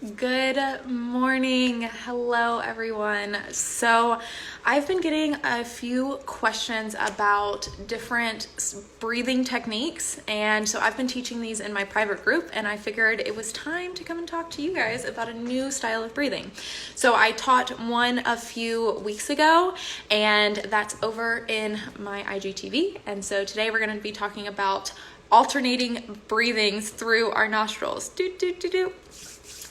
Good morning. Hello, everyone. So I've been getting a few questions about different breathing techniques. And so I've been teaching these in my private group, and I figured it was time to come and talk to you guys about a new style of breathing. So I taught one a few weeks ago, and that's over in my IGTV. And so today we're going to be talking about alternating breathings through our nostrils.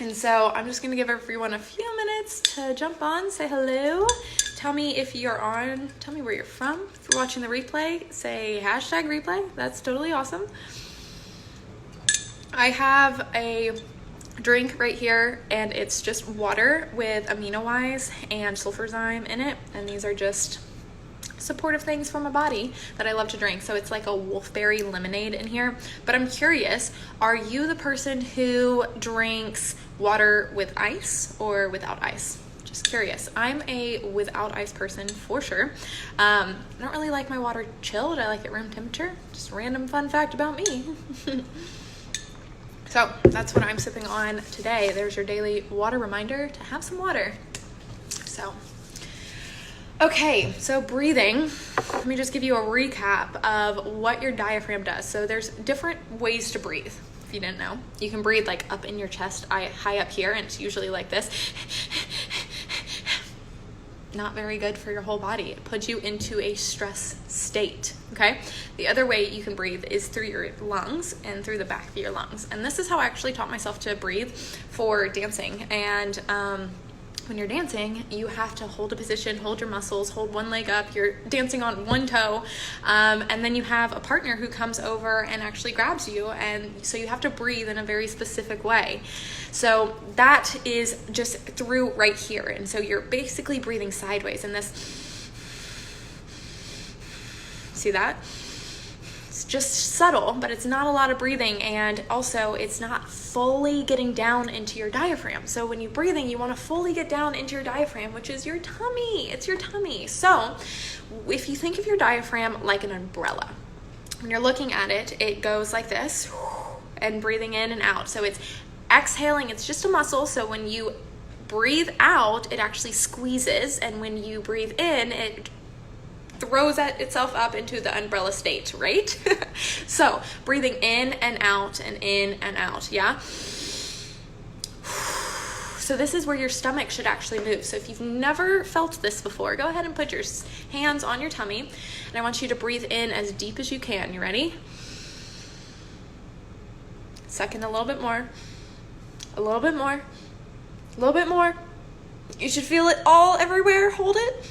And so I'm just going to give everyone a few minutes to jump on, say hello. Tell me if you're on, tell me where you're from. If you're watching the replay, say hashtag replay. That's totally awesome. I have a drink right here, and it's just water with amino-wise and sulfurzyme in it. And these are just supportive things for my body that I love to drink. So it's like a wolfberry lemonade in here. But I'm curious, are you the person who drinks water with ice or without ice? Just curious. I'm a without ice person for sure. I don't really like my water chilled. I like it room temperature. Just a random fun fact about me. So that's what I'm sipping on today. There's your daily water reminder to have some water. Okay, so breathing, let me just give you a recap of what your diaphragm does. So there's different ways to breathe, if you didn't know. You can breathe like up in your chest, high up here, and it's usually like this. Not very good for your whole body. It puts you into a stress state, okay? The other way you can breathe is through your lungs and through the back of your lungs. And this is how I actually taught myself to breathe for dancing. And when you're dancing, you have to hold a position, hold your muscles, hold one leg up, you're dancing on one toe, and then you have a partner who comes over and actually grabs you, and so you have to breathe in a very specific way. So that is just through right here, and so you're basically breathing sideways in this. See that? It's just subtle, but it's not a lot of breathing, and also it's not fully getting down into your diaphragm. So when you're breathing, you want to fully get down into your diaphragm, which is your tummy. It's your tummy. So if you think of your diaphragm like an umbrella, when you're looking at it, it goes like this, and breathing in and out. So it's exhaling, it's just a muscle. So when you breathe out, it actually squeezes, and when you breathe in, it throws itself up into the umbrella state, right? So breathing in and out and in and out, yeah? So this is where your stomach should actually move. So if you've never felt this before, go ahead and put your hands on your tummy, and I want you to breathe in as deep as you can. You ready? Suck in a little bit more, a little bit more, a little bit more. You should feel it all everywhere. Hold it.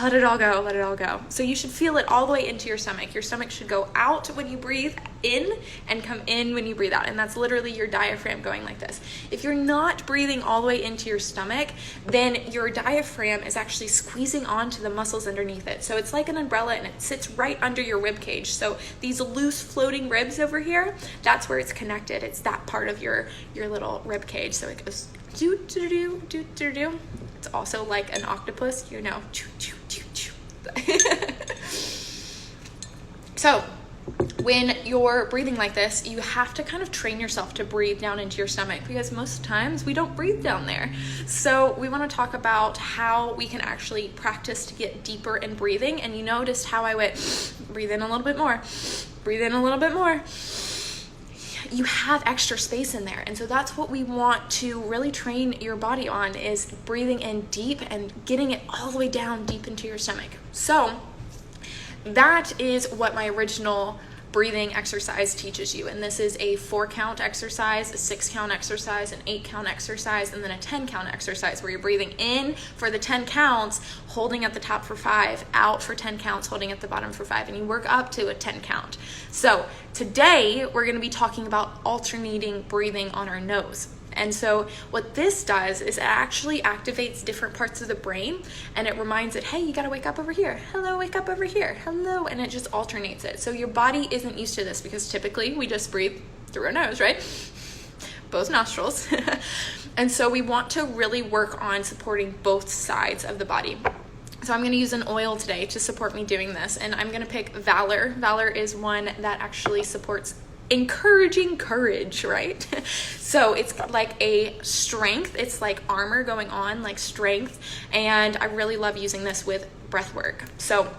Let it all go, let it all go. So you should feel it all the way into your stomach. Your stomach should go out when you breathe in and come in when you breathe out. And that's literally your diaphragm going like this. If you're not breathing all the way into your stomach, then your diaphragm is actually squeezing onto the muscles underneath it. So it's like an umbrella, and it sits right under your rib cage. So these loose floating ribs over here, that's where it's connected. It's that part of your little rib cage. So it goes do do do do do do. It's also like an octopus, you know. So when you're breathing like this, you have to kind of train yourself to breathe down into your stomach, because most times we don't breathe down there. So we want to talk about how we can actually practice to get deeper in breathing. And you noticed how I went breathe in a little bit more, breathe in a little bit more. You have extra space in there. And so that's what we want to really train your body on, is breathing in deep and getting it all the way down deep into your stomach. So that is what my original breathing exercise teaches you. And this is a 4-count exercise, a 6-count exercise, an 8-count exercise, and then a 10-count exercise, where you're breathing in for the 10 counts, holding at the top for 5, out for 10 counts, holding at the bottom for 5, and you work up to a 10 count. So today we're going to be talking about alternating breathing on our nose. And so what this does is it actually activates different parts of the brain, and it reminds it, hey, you got to wake up over here. Hello, wake up over here. Hello. And it just alternates it. So your body isn't used to this, because typically we just breathe through our nose, right? Both nostrils. And so we want to really work on supporting both sides of the body. So I'm going to use an oil today to support me doing this, and I'm going to pick Valor. Valor is one that actually supports encouraging courage, right? So it's like a strength. It's like armor going on, like strength. And I really love using this with breath work. So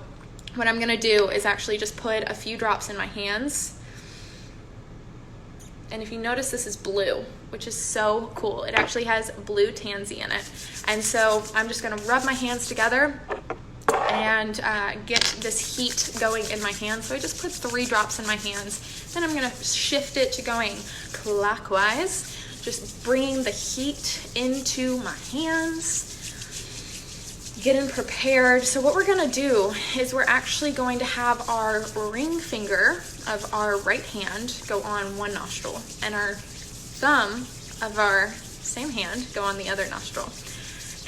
what I'm going to do is actually just put a few drops in my hands. And if you notice, this is blue, which is so cool. It actually has blue tansy in it. And so I'm just going to rub my hands together and get this heat going in my hands. So I just put 3 drops in my hands. Then I'm going to shift it to going clockwise, just bringing the heat into my hands, getting prepared. So what we're going to do is we're actually going to have our ring finger of our right hand go on one nostril and our thumb of our same hand go on the other nostril.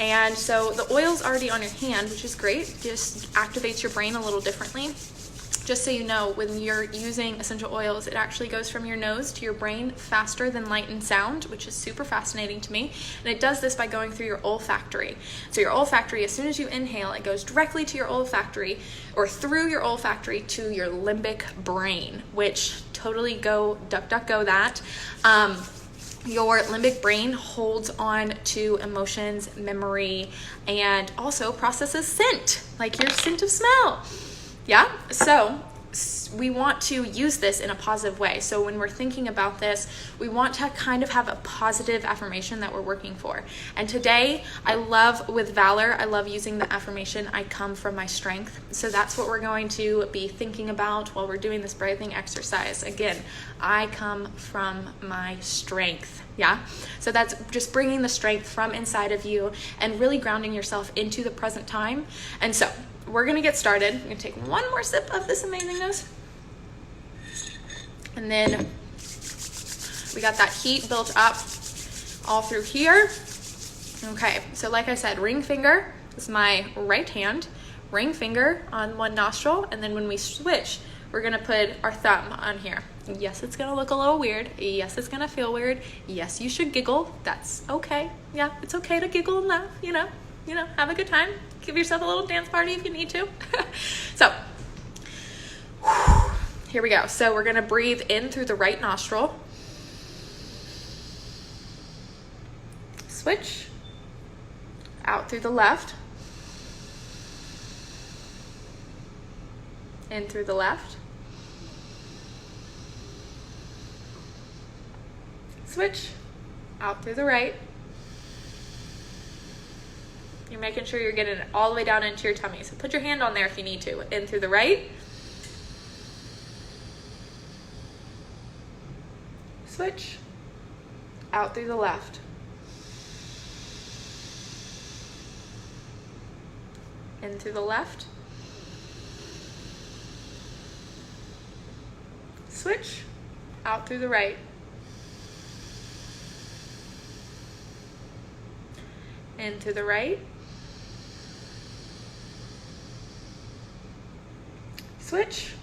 And so the oil's already on your hand, which is great. Just activates your brain a little differently. Just so you know, when you're using essential oils, it actually goes from your nose to your brain faster than light and sound, which is super fascinating to me. And it does this by going through your olfactory. So your olfactory, as soon as you inhale, it goes directly to your olfactory or through your olfactory to your limbic brain, which totally go duck, duck, go that. Your limbic brain holds on to emotions, memory, and also processes scent, like your scent of smell. Yeah, so we want to use this in a positive way. So when we're thinking about this, we want to kind of have a positive affirmation that we're working for. And today, with Valor, I love using the affirmation, I come from my strength. So that's what we're going to be thinking about while we're doing this breathing exercise. Again, I come from my strength. Yeah, so that's just bringing the strength from inside of you and really grounding yourself into the present time. And so we're going to get started. I'm going to take one more sip of this amazingness. And then we got that heat built up all through here. Okay, so like I said, ring finger is my right hand, ring finger on one nostril. And then when we switch, we're going to put our thumb on here. Yes, it's going to look a little weird. Yes, it's going to feel weird. Yes, you should giggle. That's okay. Yeah, it's okay to giggle and laugh, you know, have a good time. Give yourself a little dance party if you need to. So, here we go. So we're going to breathe in through the right nostril. Switch. Out through the left. In through the left. Switch. Out through the right. You're making sure you're getting it all the way down into your tummy. So put your hand on there if you need to. In through the right. Switch. Out through the left. In through the left. Switch. Out through the right. In through the right. Switch.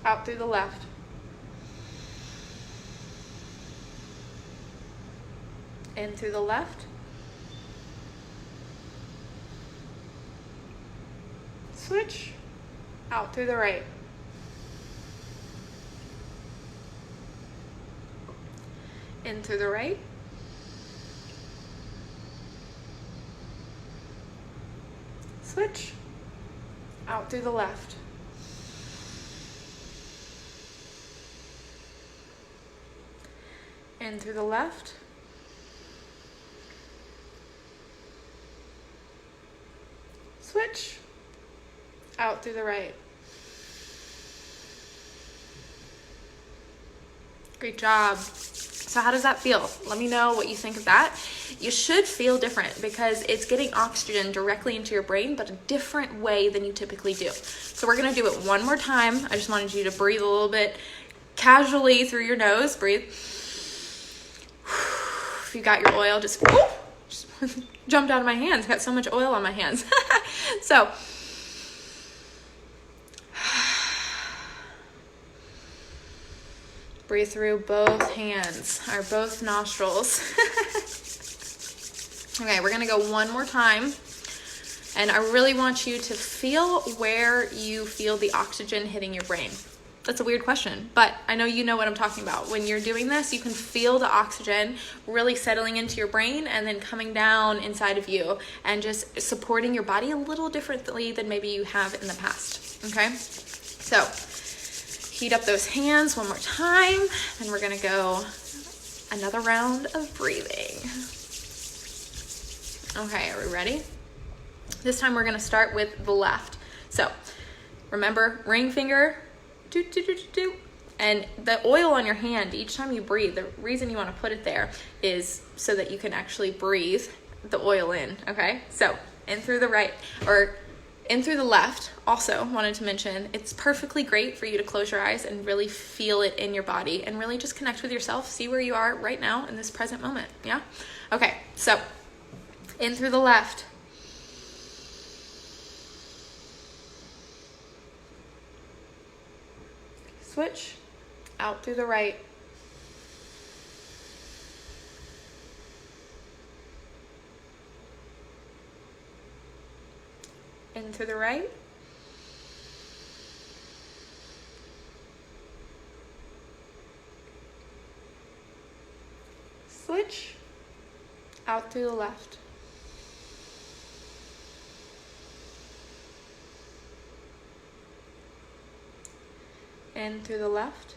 Out through the left. In through the left. Switch. Out through the right. In through the right. Switch. Out through the left. In through the left. Switch. Out through the right. Great job. So how does that feel? Let me know what you think of that. You should feel different because it's getting oxygen directly into your brain, but a different way than you typically do. So we're gonna do it one more time. I just wanted you to breathe a little bit casually through your nose. Breathe. If you got your oil, just jumped out of my hands. Got so much oil on my hands. So breathe through both hands, or both nostrils. Okay, we're gonna go one more time. And I really want you to feel where you feel the oxygen hitting your brain. That's a weird question, but I know you know what I'm talking about. When you're doing this, you can feel the oxygen really settling into your brain and then coming down inside of you and just supporting your body a little differently than maybe you have in the past, okay? So heat up those hands one more time, and we're gonna go another round of breathing. Okay, are we ready? This time we're gonna start with the left. So remember, ring finger, do, do, do, do, do. And the oil on your hand, each time you breathe, the reason you want to put it there is so that you can actually breathe the oil in, okay? So in through the right, or in through the left. Also wanted to mention, it's perfectly great for you to close your eyes and really feel it in your body and really just connect with yourself, see where you are right now in this present moment, yeah? Okay, so in through the left. Switch, out through the right. In through the right. Switch, out through the left. In through the left.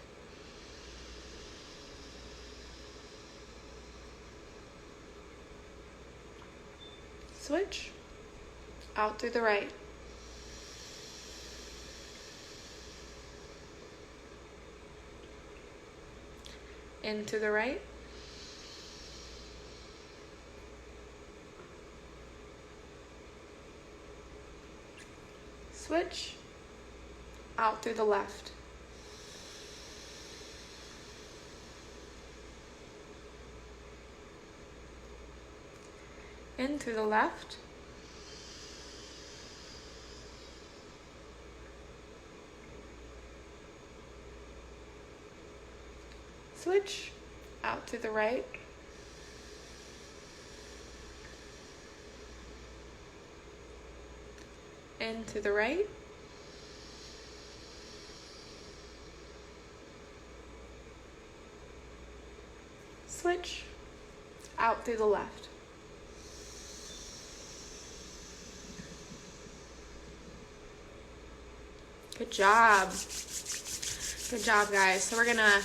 Switch, out through the right. In through the right. Switch, out through the left. In through the left. Switch, out through the right. In through the right. Switch, out through the left. Good job. Good job, guys. So we're gonna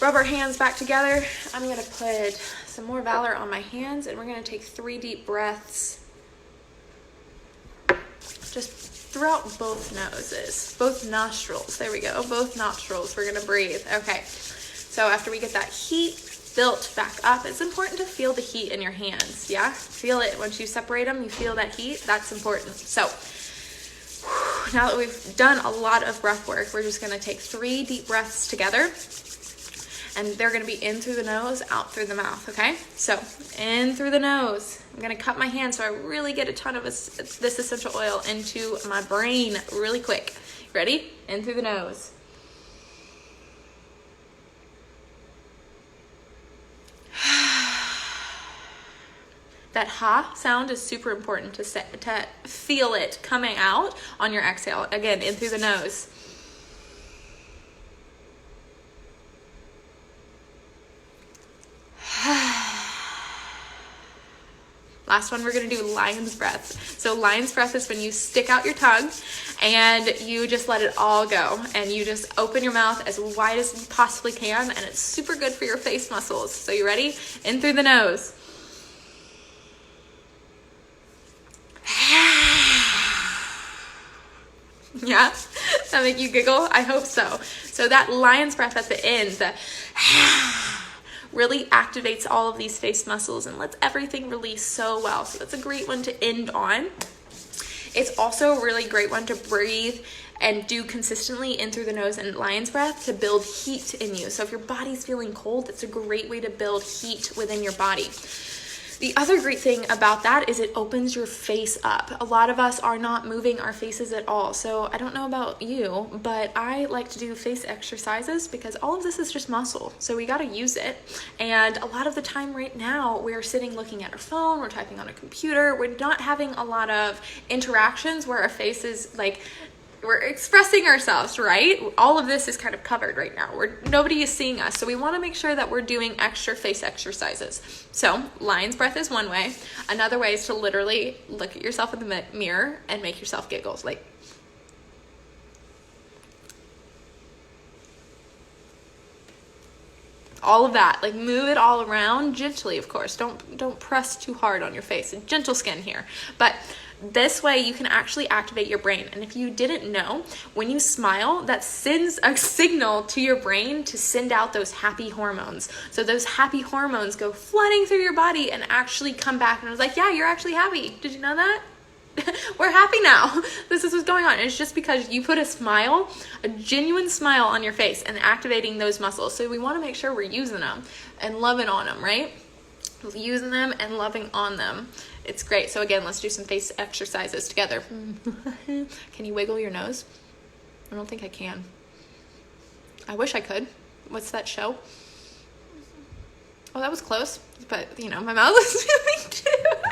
rub our hands back together. I'm gonna put some more Valor on my hands, and we're gonna take 3 deep breaths just throughout both noses, both nostrils. There we go, both nostrils. We're gonna breathe. Okay, so after we get that heat built back up, it's important to feel the heat in your hands, yeah? Feel it. Once you separate them, you feel that heat. That's important. So now that we've done a lot of breath work, we're just gonna take 3 deep breaths together, and they're gonna be in through the nose, out through the mouth, okay? So in through the nose. I'm gonna cup my hand so I really get a ton of this essential oil into my brain really quick. Ready? In through the nose. That ha sound is super important to feel it coming out on your exhale. Again, in through the nose. Last one, we're gonna do lion's breath. So lion's breath is when you stick out your tongue and you just let it all go. And you just open your mouth as wide as you possibly can, and it's super good for your face muscles. So you ready? In through the nose. Yeah? That make you giggle? I hope so. So that lion's breath at the end, the really activates all of these face muscles and lets everything release so well. So that's a great one to end on. It's also a really great one to breathe and do consistently in through the nose and lion's breath to build heat in you. So if your body's feeling cold, it's a great way to build heat within your body. The other great thing about that is it opens your face up. A lot of us are not moving our faces at all. So I don't know about you, but I like to do face exercises because all of this is just muscle. So we got to use it. And a lot of the time right now, we're sitting looking at our phone, we're typing on a computer, we're not having a lot of interactions where our face is like we're expressing ourselves, right? All of this is kind of covered right now. Nobody is seeing us. So we want to make sure that we're doing extra face exercises. So lion's breath is one way. Another way is to literally look at yourself in the mirror and make yourself giggle. Like, all of that, like move it all around gently, of course. Don't press too hard on your face. Gentle skin here. But this way you can actually activate your brain. And if you didn't know, when you smile, that sends a signal to your brain to send out those happy hormones. So those happy hormones go flooding through your body and actually come back. And I was like, yeah, you're actually happy. Did you know that? We're happy now. This is what's going on. It's just because you put a smile, a genuine smile on your face and activating those muscles. So we want to make sure we're using them and loving on them, right? Using them and loving on them. It's great. So again, let's do some face exercises together. Can you wiggle your nose? I don't think I can. I wish I could. What's that show? Oh, that was close. But, my mouth is moving too.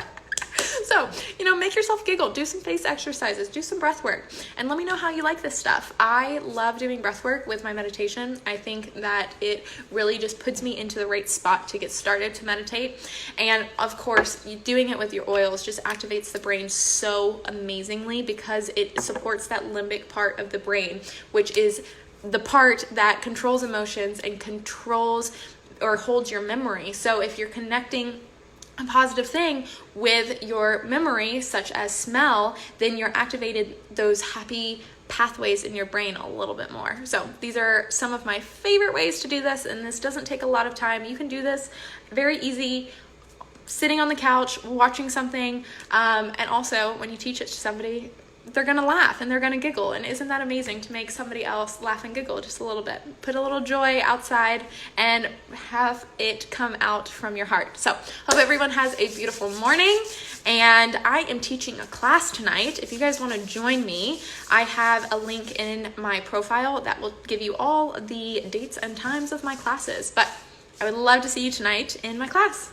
So, make yourself giggle, do some face exercises, do some breath work, and let me know how you like this stuff. I love doing breath work with my meditation. I think that it really just puts me into the right spot to get started to meditate. And of course, doing it with your oils just activates the brain so amazingly because it supports that limbic part of the brain, which is the part that controls emotions and controls or holds your memory. So if you're connecting a positive thing with your memory, such as smell, then you're activated those happy pathways in your brain a little bit more. So these are some of my favorite ways to do this, and this doesn't take a lot of time. You can do this very easy, sitting on the couch, watching something, and also when you teach it to somebody, they're gonna laugh and they're gonna giggle. And isn't that amazing to make somebody else laugh and giggle just a little bit? Put a little joy outside and have it come out from your heart. So hope everyone has a beautiful morning. And I am teaching a class tonight. If you guys want to join me, I have a link in my profile that will give you all the dates and times of my classes. But I would love to see you tonight in my class.